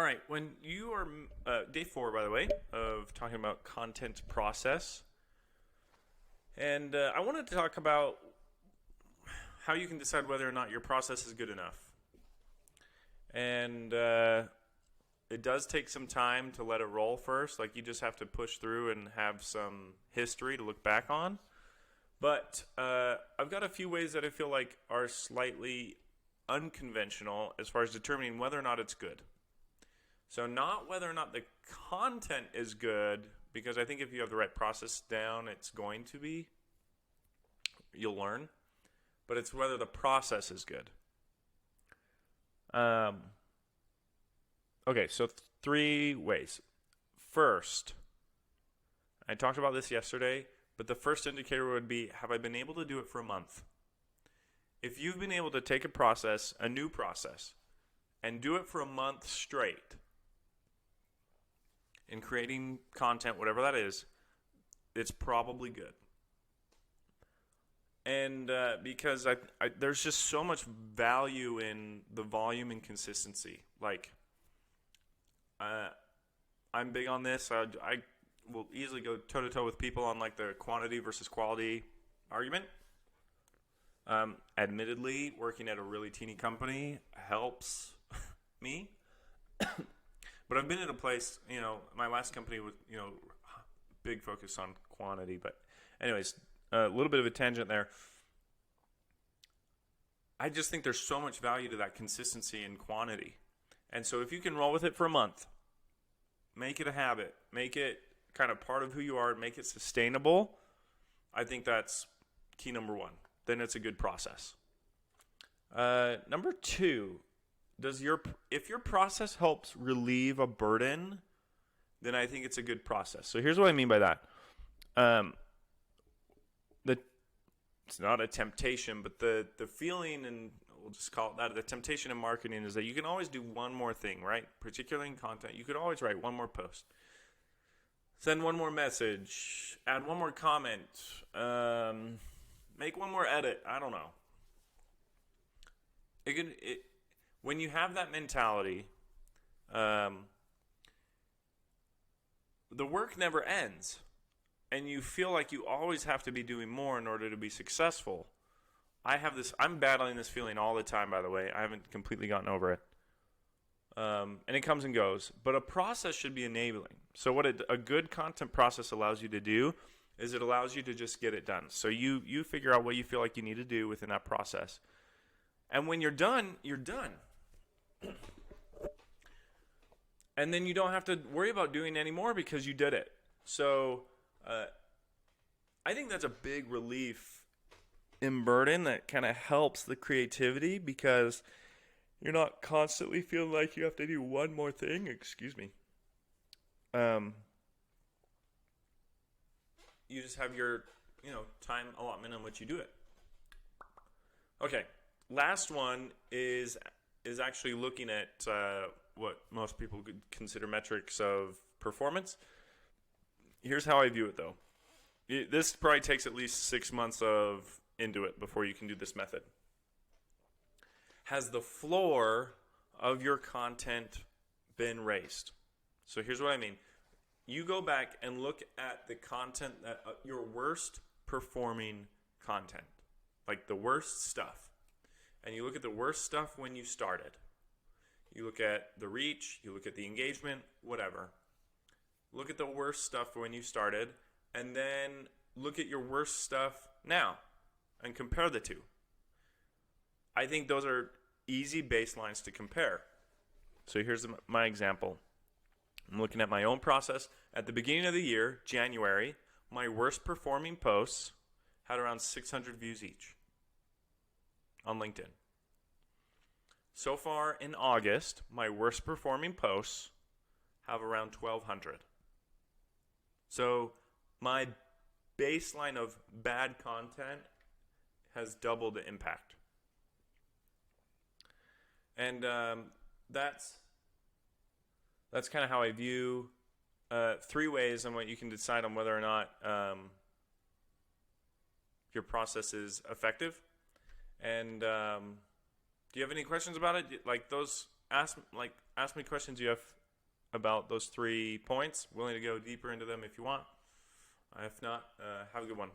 right. When you are day 4, by the way, of talking about content process, and I wanted to talk about how you can decide whether or not your process is good enough. And it does take some time to let it roll first. Like, you just have to push through and have some history to look back on. But I've got a few ways that I feel like are slightly unconventional as far as determining whether or not it's good. So not whether or not the content is good, because I think if you have the right process down, it's going to be. You'll learn. But it's whether the process is good. Okay, so 3 ways. First, I talked about this yesterday, but the first indicator would be, have I been able to do it for a month? If you've been able to take a process, a new process, and do it for a month straight in creating content, whatever that is, it's probably good. And because there's just so much value in the volume and consistency. Like, I'm big on this. I will easily go toe-to-toe with people on like the quantity versus quality argument. Admittedly, working at a really teeny company helps me. But I've been at a place, my last company was, big focus on quantity. But anyways, a little bit of a tangent there. I just think there's so much value to that consistency and quantity. And so if you can roll with it for a month, make it a habit, make it kind of part of who you are, make it sustainable, I think that's key number 1. Then it's a good process. Number 2, if your process helps relieve a burden, then I think it's a good process. So here's what I mean by that. It's not a temptation, but the feeling, and we'll just call it that, the temptation in marketing is that you can always do one more thing, right? Particularly in content, you could always write one more post, send one more message, add one more comment, make one more edit. I don't know. When you have that mentality, the work never ends. And you feel like you always have to be doing more in order to be successful. I'm battling this feeling all the time, by the way. I haven't completely gotten over it. And it comes and goes. But a process should be enabling. So what a good content process allows you to do is it allows you to just get it done. So you figure out what you feel like you need to do within that process. And when you're done, you're done. And then you don't have to worry about doing any more because you did it. So I think that's a big relief in burden that kind of helps the creativity, because you're not constantly feeling like you have to do one more thing. Excuse me. You just have your, time allotment on which you do it. Okay, last one is actually looking at what most people could consider metrics of performance. Here's how I view it, though. This probably takes at least 6 months into it before you can do this method. Has the floor of your content been raised? So here's what I mean. You go back and look at the content, your worst performing content, like the worst stuff. And you look at the worst stuff when you started. You look at the reach, you look at the engagement, whatever. Look at the worst stuff when you started, and then look at your worst stuff now and compare the two. I think those are easy baselines to compare. So here's my example. I'm looking at my own process. At the beginning of the year, January, my worst performing posts had around 600 views each on LinkedIn. So far in August, my worst performing posts have around 1,200. So my baseline of bad content has doubled the impact. And that's kind of how I view 3 ways on what you can decide on whether or not your process is effective. And do you have any questions about it? Like those ask me questions you have about those 3 points. Willing to go deeper into them if you want. If not, have a good one.